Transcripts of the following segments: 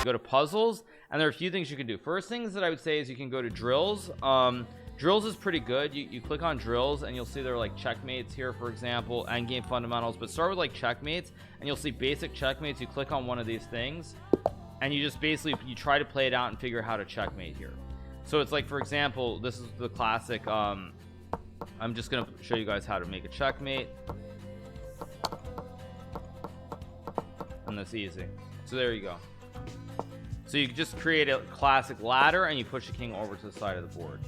You go to puzzles, and there are a few things you can do. First things that I would say is you can go to drills. Drills is pretty good. You click on drills and you'll see there are like checkmates here, for example, endgame fundamentals, but start with like checkmates and you'll see basic checkmates. You click on one of these things and you just basically you try to play it out and figure out how to checkmate here. So it's like, for example, this is the classic I'm just gonna show you guys how to make a checkmate, and that's easy. So there you go. So you just create a classic ladder and you push the king over to the side of the board.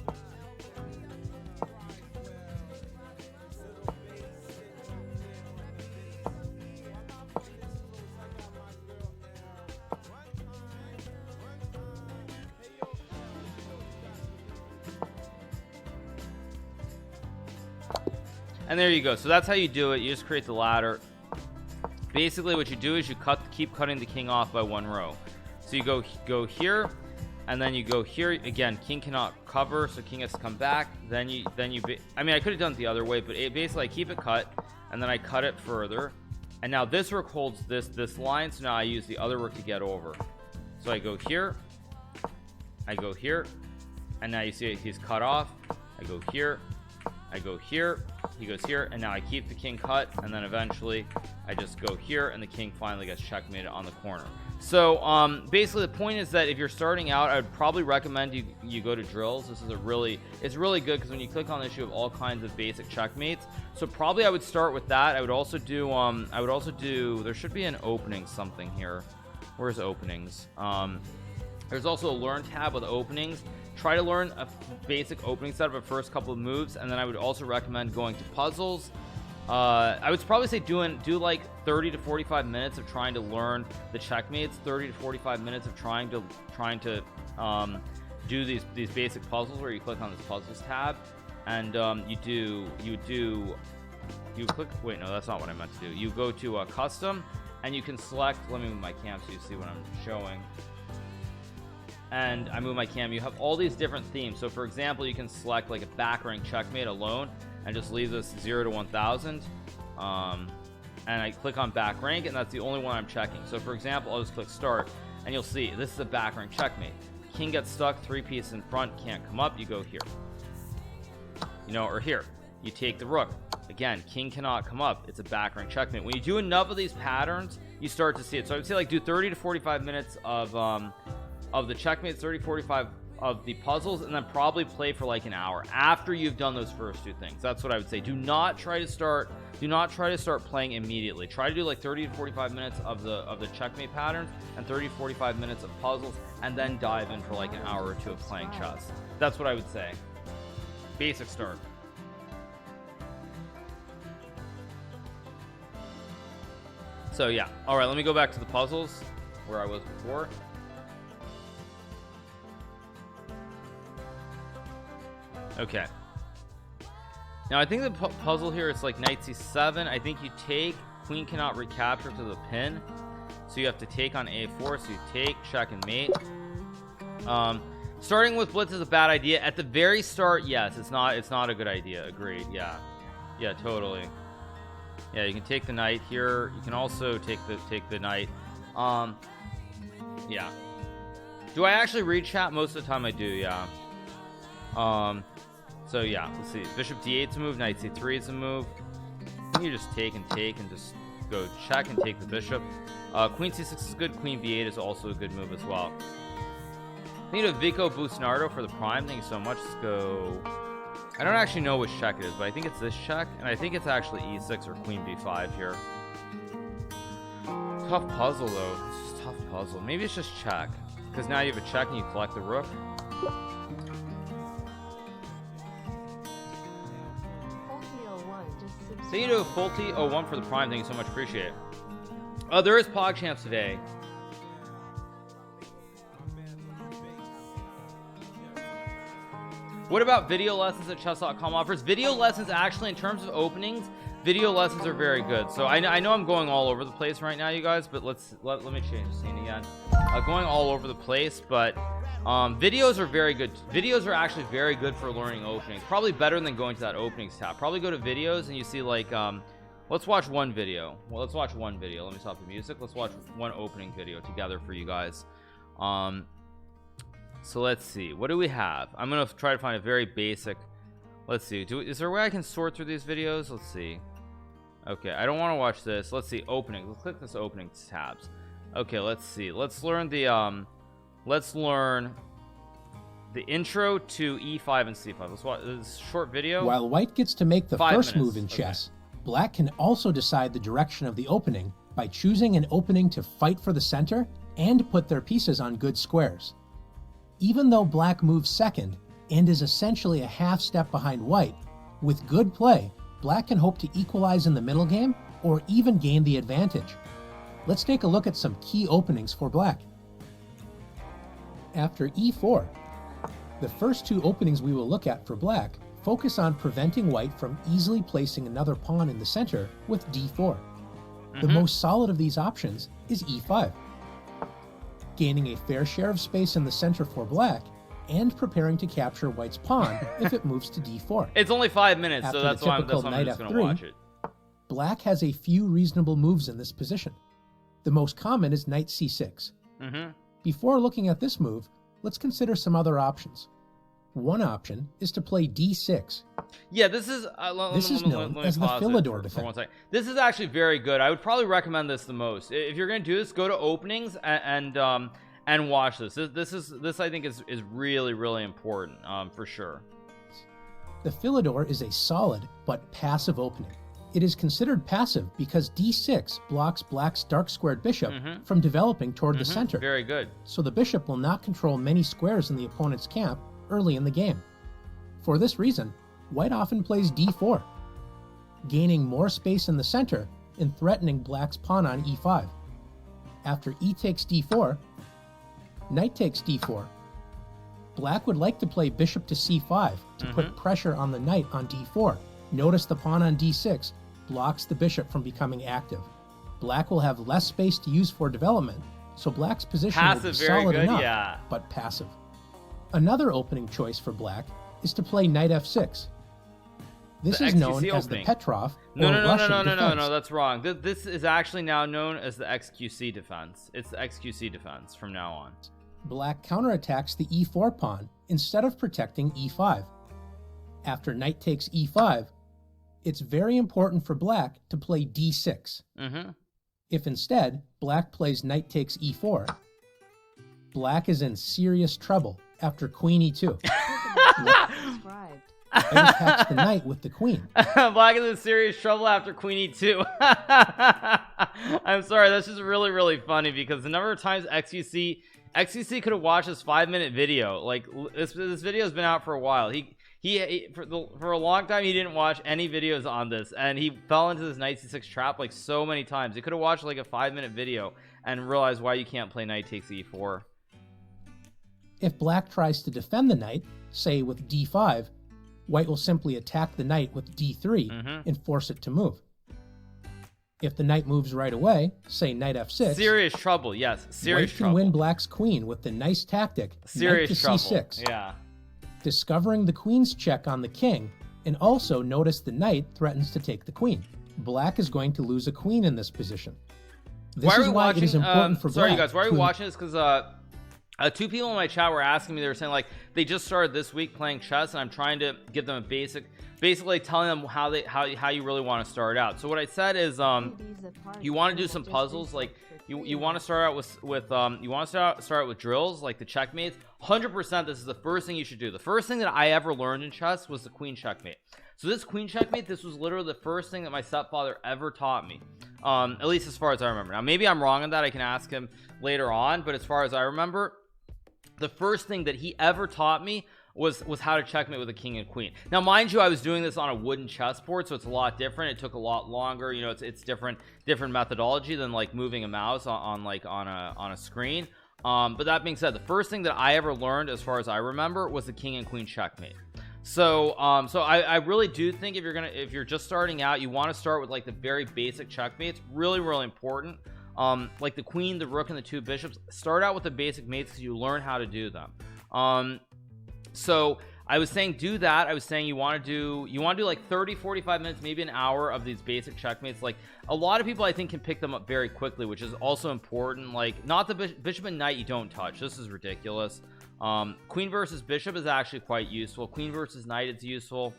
And there you go. So that's how you do it. You just create the ladder. Basically what you do is you keep cutting the king off by one row. So you go here, and then you go here again. King cannot cover, so king has to come back. Then you I mean, I could have done it the other way, but basically I keep it cut and then I cut it further, and now this rook holds this line, so now I use the other rook to get over. So I go here, I go here, and now you see he's cut off. I go here, I go here, he goes here, and now I keep the king cut, and then eventually I just go here and the king finally gets checkmated on the corner. So basically the point is that if you're starting out, I would probably recommend you go to drills. This is it's really good, because when you click on this you have all kinds of basic checkmates. So probably I would start with that. I would also do there should be an opening something here. Where's openings? There's also a learn tab with openings. Try to learn a basic opening set of a first couple of moves, and then I would also recommend going to puzzles. I would probably say do like 30 to 45 minutes of trying to learn the checkmates, 30 to 45 minutes of trying to do these basic puzzles where you click on this puzzles tab, and you click, wait, no, that's not what I meant to do. You go to custom, and you can select, let me move my cam so you see what I'm showing. And I move my cam, you have all these different themes. So for example, you can select like a back rank checkmate alone and just leave this 0 to 1000, and I click on back rank, and that's the only one I'm checking. So for example, I'll just click start, and you'll see this is a back rank checkmate. King gets stuck, 3 pieces in front, can't come up, you go here, or here you take the rook. Again, king cannot come up, it's a back rank checkmate. When you do enough of these patterns, you start to see it. So I would say like do 30 to 45 minutes of the checkmates, 30-45 of the puzzles, and then probably play for like an hour after you've done those first two things. That's what I would say. Do not try to start playing immediately. Try to do like 30 to 45 minutes of the checkmate patterns and 30 to 45 minutes of puzzles, and then dive in for like an hour or two of playing chess. That's what I would say. Basic start. So yeah, all right, let me go back to the puzzles where I was before. Okay, now I think the puzzle here is like knight c7. I think you take, queen cannot recapture to the pin, so you have to take on a4. So you take, check, and mate. Starting with blitz is a bad idea at the very start. Yes, it's not a good idea. Agreed. Yeah, totally. Yeah, you can take the knight here. You can also take the knight. Yeah, do I actually read chat? Most of the time I do. Yeah. So yeah, let's see. Bishop d8 is a move, knight c3 is a move. You just take and just go check and take the bishop. Queen c6 is good. Queen b8 is also a good move as well. Thank you to Vico Busnardo for the prime. Thank you so much. Let's go. I don't actually know which check it is, but I think it's this check, and I think it's actually e6 or queen b5 here. Tough puzzle though. It's just a tough puzzle. Maybe it's just check, because now you have a check and you collect the rook. Thank you to Fulty01 for the prime. Thank you so much. Appreciate it. There is PogChamps today. What about video lessons at chess.com offers? Video lessons, actually, in terms of openings, video lessons are very good. So I know I'm going all over the place right now, you guys, but let me change the scene again. Going all over the place, but videos are very good. Videos are actually very good for learning openings. Probably better than going to that openings tab. Probably go to videos and you see like let's watch one video. Well, let's watch one video. Let me stop the music. Let's watch one opening video together for you guys. So let's see, what do we have? I'm gonna try to find a very basic. Let's see, is there a way I can sort through these videos? Let's see. Okay, I don't want to watch this. Let's see, opening. Let's click this opening tabs. Okay, let's see, let's learn the intro to e5 and c5. Let's watch this short video. While white gets to make the first move in Okay. chess, black can also decide the direction of the opening by choosing an opening to fight for the center and put their pieces on good squares. Even though black moves second and is essentially a half step behind white, with good play, black can hope to equalize in the middle game or even gain the advantage. Let's take a look at some key openings for black. After e4, the first two openings we will look at for black focus on preventing white from easily placing another pawn in the center with d4. The most solid of these options is e5, gaining a fair share of space in the center for black and preparing to capture white's pawn if it moves to d4. It's only 5 minutes, After so that's the why I'm typical just knight going to f3, watch it. Black has a few reasonable moves in this position. The most common is knight c6. Before looking at this move, let's consider some other options. One option is to play d6. Yeah, this is known as the Philidor defense. For 1 second. This is actually very good. I would probably recommend this the most. If you're going to do this, go to openings and watch this. This I think is really important for sure. The Philidor is a solid but passive opening. It is considered passive because d6 blocks black's dark squared bishop from developing toward the center. Very good. So the bishop will not control many squares in the opponent's camp early in the game. For this reason, white often plays d4, gaining more space in the center and threatening black's pawn on e5. After e takes d4, knight takes d4. Black would like to play bishop to c5 to put pressure on the knight on d4. Notice the pawn on d6 blocks the bishop from becoming active. Black will have less space to use for development, so black's position will be solid enough, but passive. Another opening choice for black is to play knight f6. This is known as the Petrov or Russian defense. No, that's wrong. This is actually now known as the XQC defense. It's the XQC defense from now on. Black counterattacks the e4 pawn instead of protecting e5. After knight takes e5, it's very important for black to play d6. If instead black plays knight takes e4, black is in serious trouble after queen e2. White attacks the knight with the queen. Black is in serious trouble after queen e2. I'm sorry, that's just really funny because the number of times XQC could have watched this 5-minute video. Like this video has been out for a while. He for a long time he didn't watch any videos on this, and he fell into this knight c6 trap like so many times. He could have watched like a 5-minute video and realized why you can't play knight takes e4. If black tries to defend the knight, say with d5, white will simply attack the knight with d3 and force it to move. If the knight moves right away, say knight f6, serious trouble. Yes, serious white trouble. can win black's queen with the nice tactic Serious knight to trouble. c6. Yeah. Discovering the queen's check on the king, and also notice the knight threatens to take the queen. Black is going to lose a queen in this position. This is why it is important for black. Sorry, you guys. Why are we watching this? Because two people in my chat were asking me. They were saying like they just started this week playing chess, and I'm trying to give them a basically telling them how you really want to start out. So what I said is you want to do some puzzles, like you want to start out with drills like the checkmates. 100% this is the first thing you should do. The first thing that I ever learned in chess was the queen checkmate. So this queen checkmate, this was literally the first thing that my stepfather ever taught me, at least as far as I remember. Now maybe I'm wrong on that, I can ask him later on, but as far as I remember, the first thing that he ever taught me was how to checkmate with a king and queen. Now mind you, I was doing this on a wooden chessboard, so it's a lot different. It took a lot longer, you know. It's different methodology than like moving a mouse on a screen. But that being said, the first thing that I ever learned as far as I remember was the king and queen checkmate. So I really do think if you're just starting out, you want to start with like the very basic checkmates. Really important. Like the queen, the rook, and the two bishops. Start out with the basic mates because you learn how to do them. So I was saying do that. I was saying you want to do like 30-45 minutes, maybe an hour of these basic checkmates. Like a lot of people I think can pick them up very quickly, which is also important. Like not the bishop and knight you don't touch. This is ridiculous. Queen versus bishop is actually quite useful. Queen versus knight is useful.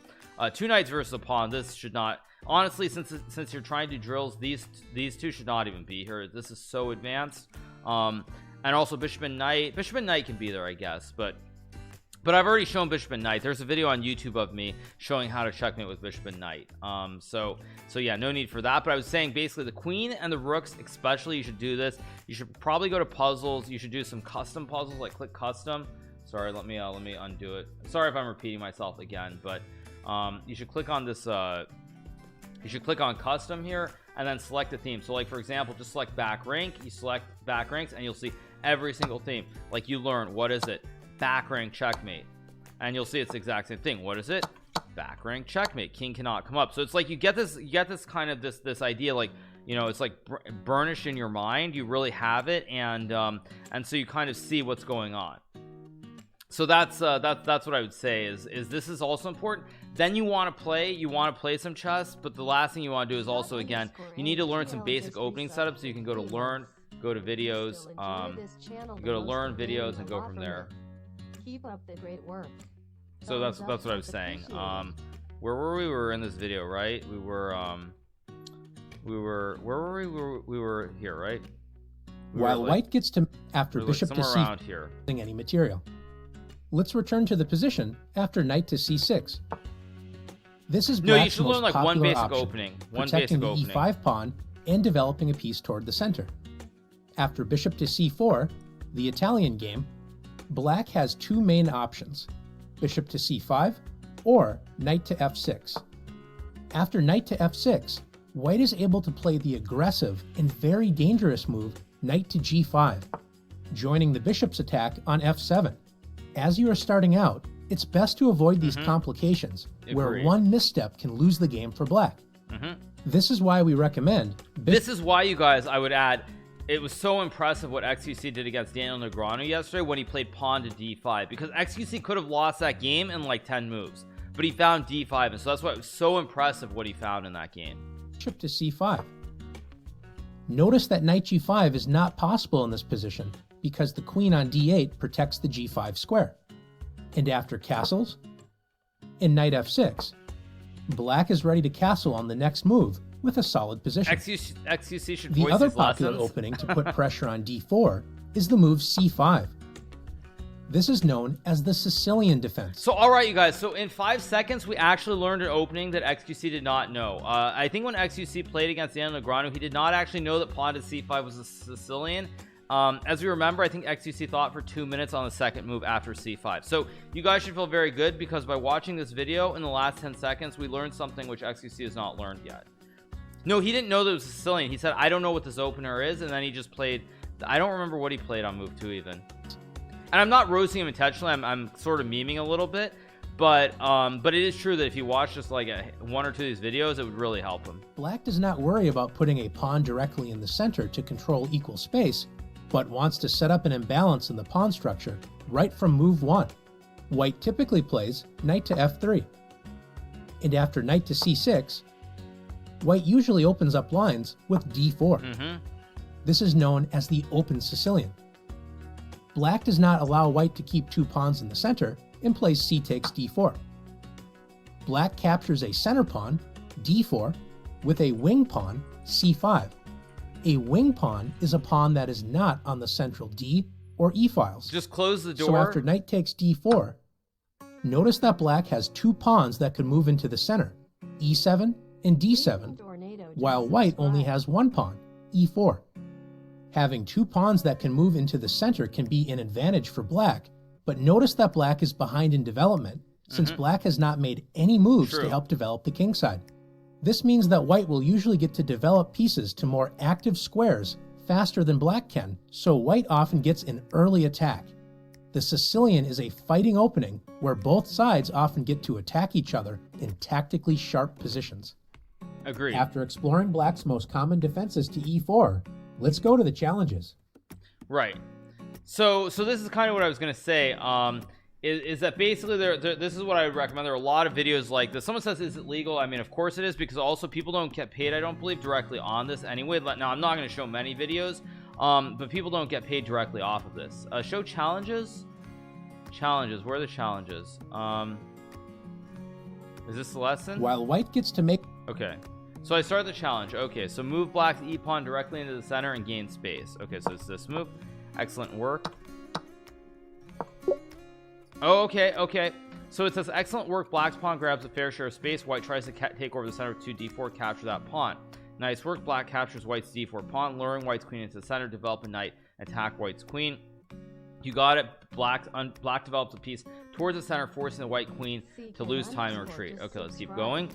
Two knights versus a pawn, this should not, honestly, since you're trying to do drills, these two should not even be here. This is so advanced. And also bishop and knight can be there, I guess, but I've already shown bishop and knight. There's a video on YouTube of me showing how to checkmate with bishop and knight. So yeah, no need for that. But I was saying basically the queen and the rooks especially, you should do this. You should probably go to puzzles. You should do some custom puzzles, like click custom. Sorry, let me undo it. Sorry if I'm repeating myself again, but you should click on this you should click on custom here and then select a theme. So like for example, just select back rank. You select back ranks and you'll see every single theme. Like you learn, what is it? Back rank checkmate, and you'll see it's the exact same thing. What is it? Back rank checkmate. King cannot come up. So it's like you get this kind of this idea, like, you know, it's like burnished in your mind. You really have it, and so you kind of see what's going on. So that's what I would say is this is also important. Then you want to play some chess, but the last thing you want to do is also, again, you need to learn some basic opening setups. So you can go to learn, go to videos, you go to learn videos and go from there. Keep up the great work. So that's what I was saying. Where were we? We were in this video, right? We were where were we? We were here, right? While white gets to after bishop to c around here. Any material. Let's return to the position after knight to c6. This is black's you should learn most like one popular basic option, opening, one protecting basic the opening. e5 pawn and developing a piece toward the center. After bishop to c4, the Italian game, black has two main options: bishop to c5 or knight to f6. After knight to f6, white is able to play the aggressive and very dangerous move knight to g5, joining the bishop's attack on f7. As you are starting out, it's best to avoid these complications, where one misstep can lose the game for black. This is why we recommend... This is why, you guys, I would add, it was so impressive what XQC did against Daniel Negreanu yesterday when he played pawn to d5, because XQC could have lost that game in like 10 moves, but he found d5, and so that's why it was so impressive what he found in that game. Bishop to c5. Notice that knight g5 is not possible in this position because the queen on d8 protects the g5 square. And after castles and knight f6, black is ready to castle on the next move with a solid position. XQC should the voice other his popular lessons. opening to put pressure on d4 is the move c5. This is known as the Sicilian defense. So all right, you guys, so in 5 seconds we actually learned an opening that XQC did not know. I think when XQC played against Daniel Negreanu, he did not actually know that pawn to c5 was a Sicilian. As we remember, I think XQC thought for 2 minutes on the second move after c5. So you guys should feel very good, because by watching this video in the last 10 seconds we learned something which XQC has not learned yet. No, he didn't know that it was Sicilian. He said, I don't know what this opener is, and then he just played, I don't remember what he played on move 2 even. And I'm not roasting him intentionally, I'm sort of memeing a little bit, but it is true that if you watch just like one or two of these videos, it would really help him. Black does not worry about putting a pawn directly in the center to control equal space, but wants to set up an imbalance in the pawn structure right from move 1. White typically plays knight to f3. And after knight to c6, white usually opens up lines with d4. This is known as the open Sicilian. Black does not allow white to keep two pawns in the center and plays c takes d4. Black captures a center pawn, d4, with a wing pawn, c5. A wing pawn is a pawn that is not on the central d or e files. Just close the door. So after knight takes d4, notice that black has two pawns that could move into the center, e7 and d7, while white only has one pawn, e4. Having two pawns that can move into the center can be an advantage for black, but notice that black is behind in development, since black has not made any moves to help develop the kingside. This means that white will usually get to develop pieces to more active squares faster than black can, so white often gets an early attack. The Sicilian is a fighting opening where both sides often get to attack each other in tactically sharp positions. Agreed. After exploring black's most common defenses to e4, let's go to the challenges. Right. So this is kind of what I was going to say. is that basically this is what I would recommend. There are a lot of videos like this. Someone says, is it legal? I mean, of course it is, because also people don't get paid, I don't believe, directly on this anyway. Now I'm not going to show many videos, but people don't get paid directly off of this. Show challenges. Where are the challenges? Is this the lesson? While white gets to make... Okay, so I start the challenge. Okay, so move black's e pawn directly into the center and gain space. Okay, so it's this move. Excellent work. Oh, okay. So it says, excellent work. Black's pawn grabs a fair share of space. White tries to take over the center with 2 d4, capture that pawn. Nice work. Black captures white's d4 pawn, luring white's queen into the center, develop a knight, attack white's queen. You got it. Black develops a piece towards the center, forcing the white queen to lose time and retreat. Okay, let's keep going.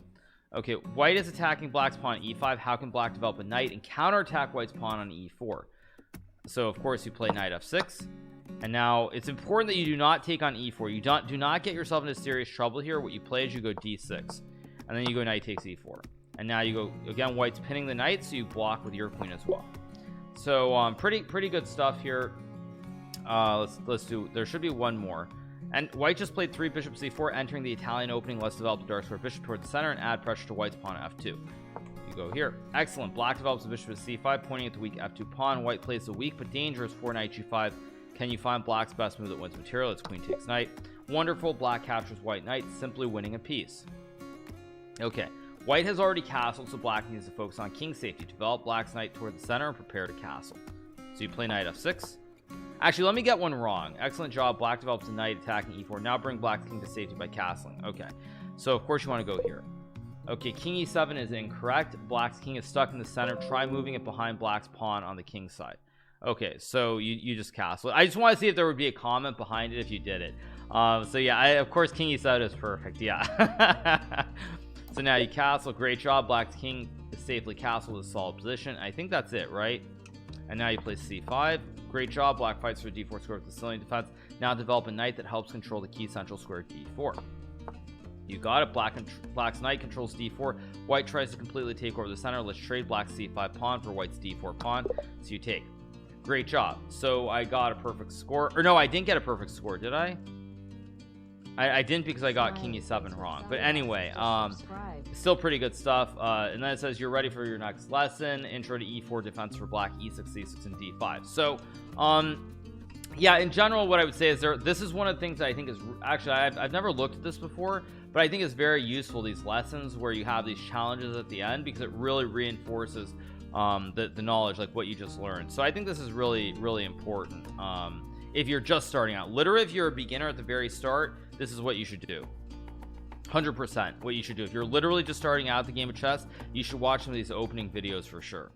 Okay, white is attacking black's pawn e5. How can black develop a knight and counterattack white's pawn on e4? So of course you play knight f6. And now it's important that you do not take on e4. You do not get yourself into serious trouble here. What you play is you go d6, and then you go knight takes e4, and now you go again. White's pinning the knight, so you block with your queen as well. So pretty good stuff here. Let's do. There should be one more. And white just played 3 bishop c4, entering the Italian opening. Let's develop the dark square bishop towards the center and add pressure to white's pawn f2. You go here. Excellent. Black develops the bishop at c5, pointing at the weak f2 pawn. White plays the weak but dangerous 4 knight g5. Can you find black's best move that wins material? It's queen takes knight. Wonderful. Black captures white knight, simply winning a piece. Okay, white has already castled, so black needs to focus on king safety. Develop black's knight toward the center and prepare to castle. So you play knight f6. Actually, let me get one wrong. Excellent job. Black develops a knight attacking e4. Now bring black's king to safety by castling. Okay, so of course you want to go here. Okay, king e7 is incorrect. Black's king is stuck in the center. Try moving it behind black's pawn on the king side. Okay, so you just castle. I just want to see if there would be a comment behind it if you did it. So yeah, of course king e7 is perfect. Yeah. So now you castle. Great job. Black's king is safely castled to solid position. I think that's it, right? And now you play c5. Great job. Black fights for d4 square with the Sicilian defense. Now develop a knight that helps control the key central square d4. You got it. Black's knight controls d4. White tries to completely take over the center. Let's trade black's c5 pawn for white's d4 pawn. So you take. Great job. So I got a perfect score, or no, I didn't get a perfect score, did I? I didn't, because I got king e7 wrong. But anyway, still pretty good stuff. And then it says you're ready for your next lesson. Intro to e4 defense for black, e6, c6, and d5. So yeah, in general, what I would say is this is one of the things that I think is actually, I've never looked at this before, but I think it's very useful, these lessons where you have these challenges at the end, because it really reinforces the knowledge, like what you just learned. So I think this is really important if you're just starting out. Literally, if you're a beginner at the very start, this is what you should do. 100% what you should do. If you're literally just starting out the game of chess, you should watch some of these opening videos for sure.